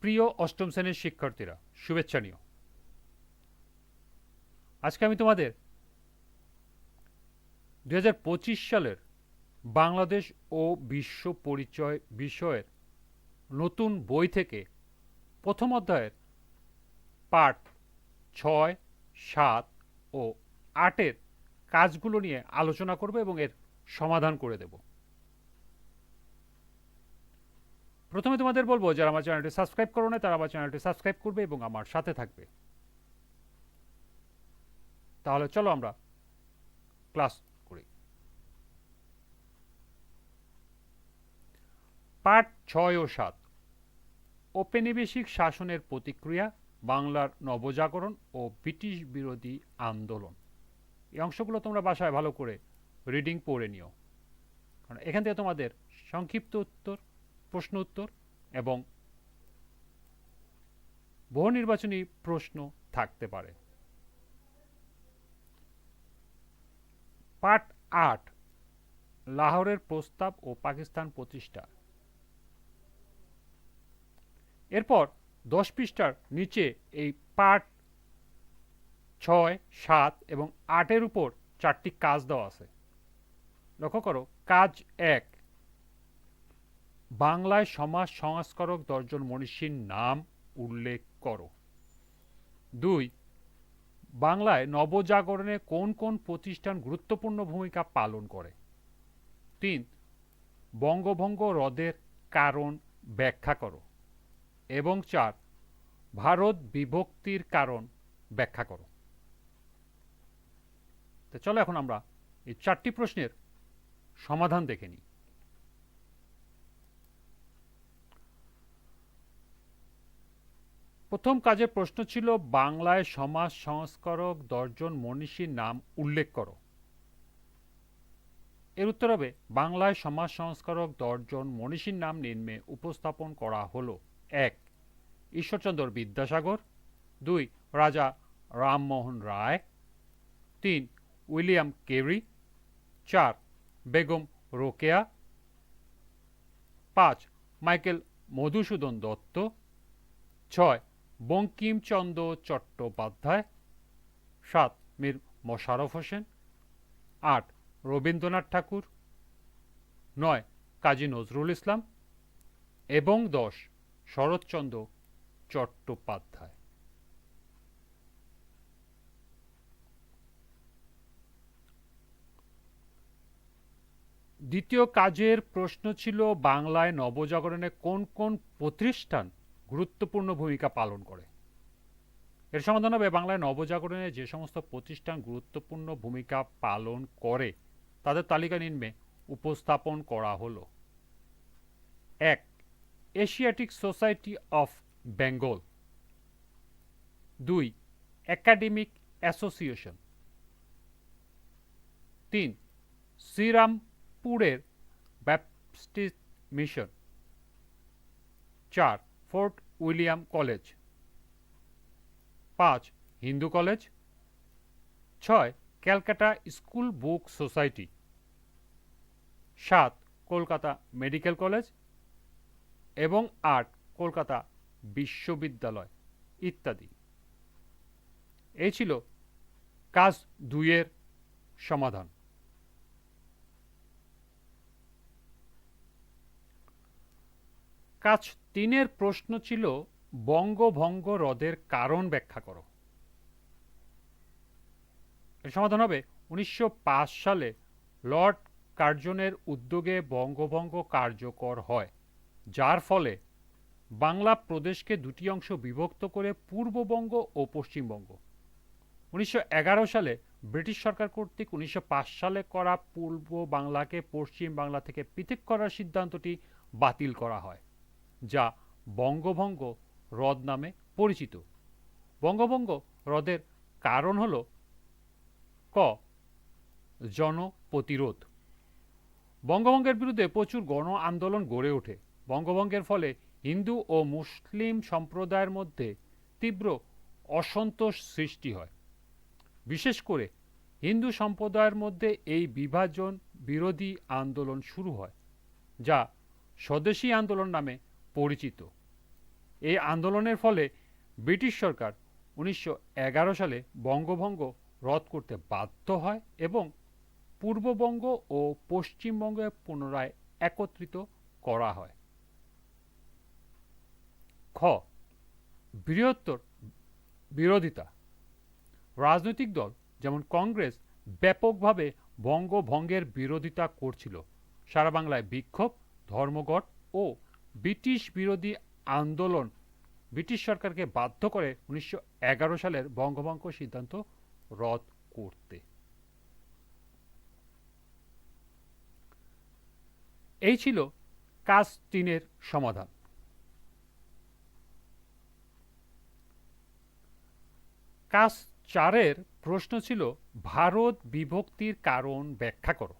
প্রিয় অষ্টম শ্রেণীর শিক্ষার্থীরা, শুভেচ্ছা নিও। আজকে আমি তোমাদের 2025 সালের বাংলাদেশ ও বিশ্ব পরিচয় বিষয়ের নতুন বই থেকে প্রথম অধ্যায়ের পাঠ 6, 7 ও 8-এর কাজগুলো নিয়ে আলোচনা করব এবং এর সমাধান করে দেব। প্রথমে তোমাদের বলবো, যারা আমার চ্যানেলটি সাবস্ক্রাইব করো না তারা আমার চ্যানেলটি সাবস্ক্রাইব করবে এবং আমার সাথে থাকবে। তাহলে চলো আমরা ক্লাস করি। পাঠ 6 ও 7, ঔপনিবেশিক শাসনের প্রতিক্রিয়া, বাংলার নবজাগরণ ও ব্রিটিশ বিরোধী আন্দোলন। এই অংশগুলো তোমরা বাসায় ভালো করে রিডিং পড়ে নিও, কারণ এখান থেকে তোমাদের সংক্ষিপ্ত উত্তর, প্রশ্ন উত্তর এবং বহু নির্বাচনী প্রশ্ন থাকতে পারে। পাঠ 8, লাহোরের প্রস্তাব ও পাকিস্তান প্রতিষ্ঠা। এরপর 10 পৃষ্ঠার নিচে এই পাঠ 6, 7 এবং 8-এর উপর 4টি কাজ দেওয়া আছে। লক্ষ্য করো, কাজ 1, বাংলায় সমাজ সংস্কারক 10 জন মনীষীর নাম উল্লেখ করো। 2, বাংলায় নবজাগরণে কোন কোন প্রতিষ্ঠান গুরুত্বপূর্ণ ভূমিকা পালন করে। 3, বঙ্গভঙ্গ রদের কারণ ব্যাখ্যা করো। এবং 4, ভারত বিভক্তির কারণ ব্যাখ্যা করো। তো চলো এখন আমরা এই 4টি প্রশ্নের সমাধান দেখে নিই। প্রথম কাজের প্রশ্ন ছিল, বাংলায় সমাজ সংস্কারক 10 জন মনীষীর নাম উল্লেখ করো। এর উত্তর হবে, বাংলায় সমাজ সংস্কারক 10 জন মনীষীর নাম নিম্নে উপস্থাপন করা হলো। 1, Ishwarchandra Vidyasagar. 2, Raja Rammohan Roy. 3, William Carey. 4, Begum Rokeya. 5, Michael Madhusudan Dutt. 6, Bankimchandra Chattopadhyay. 7, Mir Mosharraf Hossain. 8, Rabindranath Tagore. 9, Kazi Nazrul Islam. এবং 10, শরৎচন্দ্র চট্টোপাধ্যায়। দ্বিতীয় কাজের প্রশ্ন ছিল, বাংলায় নবজাগরণে কোন কোন প্রতিষ্ঠান গুরুত্বপূর্ণ ভূমিকা পালন করে। এর সমাধান হবে, বাংলায় নবজাগরণে যে সমস্ত প্রতিষ্ঠান গুরুত্বপূর্ণ ভূমিকা পালন করে তাদের তালিকা নিম্নে উপস্থাপন করা হলো। 1, Asiatic society of Bengal. 2, academic association. 3, শ্রীরামপুরের Baptist mission. 4, Fort William college. 5, Hindu college. 6, Calcutta school book society. 7, Kolkata medical college. এবং 8, কলকাতা বিশ্ববিদ্যালয় ইত্যাদি। এই ছিল কাজ 2-এর সমাধান। কাজ 3-এর প্রশ্ন ছিল, বঙ্গভঙ্গ রদের কারণ ব্যাখ্যা করো। এর সমাধান হবে, 1905 সালে লর্ড কার্জনের উদ্যোগে বঙ্গভঙ্গ কার্যকর হয়, যার ফলে বাংলা প্রদেশকে দুটি অংশ বিভক্ত করে পূর্ববঙ্গ ও পশ্চিমবঙ্গ। 1911 সালে ব্রিটিশ সরকার কর্তৃক 1905 সালে করা পূর্ব বাংলাকে পশ্চিম বাংলা থেকে পৃথক করার সিদ্ধান্তটি বাতিল করা হয়, যা বঙ্গভঙ্গ হ্রদ নামে পরিচিত। বঙ্গভঙ্গ হ্রদের কারণ হল: ক, জনপ্রতিরোধ। বঙ্গভঙ্গের বিরুদ্ধে প্রচুর গণ আন্দোলন গড়ে ওঠে। বঙ্গভঙ্গের ফলে হিন্দু ও মুসলিম সম্প্রদায়ের মধ্যে তীব্র অসন্তোষ সৃষ্টি হয়। বিশেষ করে হিন্দু সম্প্রদায়ের মধ্যে এই বিভাজন বিরোধী আন্দোলন শুরু হয়, যা স্বদেশী আন্দোলন নামে পরিচিত। এই আন্দোলনের ফলে ব্রিটিশ সরকার 1911 সালে বঙ্গভঙ্গ রদ করতে বাধ্য হয় এবং পূর্ববঙ্গ ও পশ্চিমবঙ্গে পুনরায় একত্রিত করা হয়। খ, বৃহত্তর বিরোধিতা। রাজনৈতিক দল যেমন কংগ্রেস ব্যাপকভাবে বঙ্গভঙ্গের বিরোধিতা করছিল। সারা বাংলায় বিক্ষোভ, ধর্মঘট ও ব্রিটিশ বিরোধী আন্দোলন ব্রিটিশ সরকারকে বাধ্য করে 1911 সালের বঙ্গভঙ্গ সিদ্ধান্ত রদ করতে। এই ছিল কাজ 3-এর সমাধান। কাজ 4-এর প্রশ্ন ছিল ভারত বিভক্তির কারণ ব্যাখ্যা করো।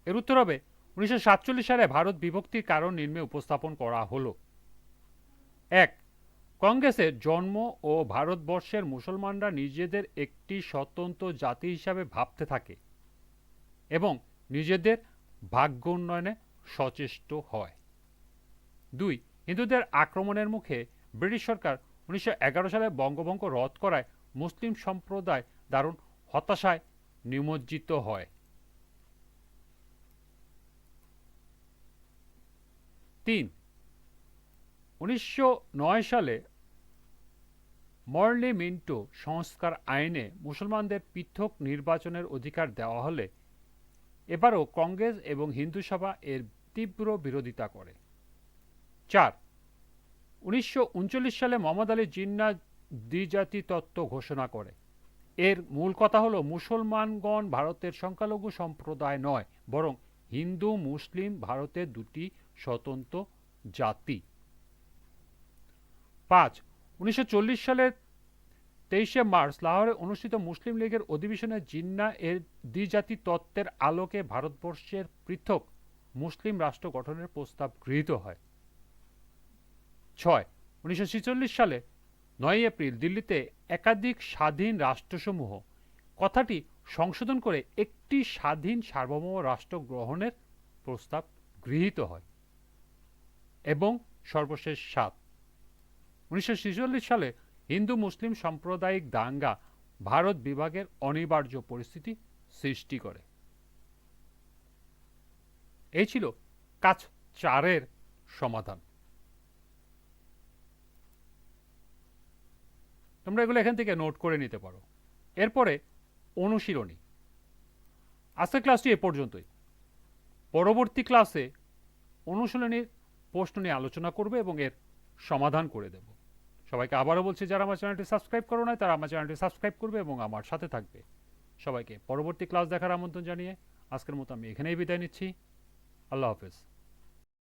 এর উত্তর হবে 1947 সালে ভারত বিভক্তির কারণ নিম্নে উপস্থাপন করা হলো। 1, কংগ্রেসের জন্ম ও ভারতবর্ষের মুসলমানরা নিজেদের একটি স্বতন্ত্র জাতি হিসাবে ভাবতে থাকে এবং নিজেদের ভাগ্য উন্নয়নে সচেষ্ট হয়। 2, হিন্দুদের আক্রমণের মুখে ব্রিটিশ সরকার 1911 সালে বঙ্গভঙ্গ রদ করায় মুসলিম সম্প্রদায় দারুণ হতাশায় নিমজ্জিত হয়। 3, 1909 সালে মরলি মিন্টো সংস্কার আইনে মুসলমানদের পৃথক নির্বাচনের অধিকার দেওয়া হলে এবারও কংগ্রেস এবং হিন্দু সভা এর তীব্র বিরোধিতা করে। 4, 1939 সালে মোহাম্মদ আলী জিন্না দ্বিজাতি তত্ত্ব ঘোষণা করে। এর মূল কথা হলো মুসলমানগণ ভারতের সংখ্যালঘু সম্প্রদায় নয়, বরং হিন্দু মুসলিম ভারতের দুটি স্বতন্ত্র জাতি। 5, 1940 সালের 23শে মার্চ লাহোরে অনুষ্ঠিত মুসলিম লীগের অধিবেশনে জিন্না এর দ্বিজাতি তত্ত্বের আলোকে ভারতবর্ষের পৃথক মুসলিম রাষ্ট্র গঠনের প্রস্তাব গৃহীত হয়। 6, 1946 সালে 9 এপ্রিল দিল্লিতে একাধিক স্বাধীন রাষ্ট্রসমূহ কথাটি সংশোধন করে একটি স্বাধীন সার্বভৌম রাষ্ট্র গ্রহণের প্রস্তাব গৃহীত হয়। এবং সর্বশেষ 7, 1946 সালে হিন্দু মুসলিম সাম্প্রদায়িক দাঙ্গা ভারত বিভাগের অনিবার্য পরিস্থিতি সৃষ্টি করে। এই ছিল কাজ 4-এর সমাধান। তোমরা এগুলো এখান থেকে নোট করে নিতে পারো। এরপরে অনুশীলনী। আজকের ক্লাসটি এ পর্যন্তই। পরবর্তী ক্লাসে অনুশীলনীর প্রশ্ন নিয়ে আলোচনা করবে এবং এর সমাধান করে দেব। সবাইকে আবারও বলছি, যারা আমার চ্যানেলটি সাবস্ক্রাইব করো না তারা আমার চ্যানেলটি সাবস্ক্রাইব করবে এবং আমার সাথে থাকবে। সবাইকে পরবর্তী ক্লাস দেখার আমন্ত্রণ জানিয়ে আজকের মতো আমি এখানেই বিদায় নিচ্ছি। আল্লাহ হাফেজ।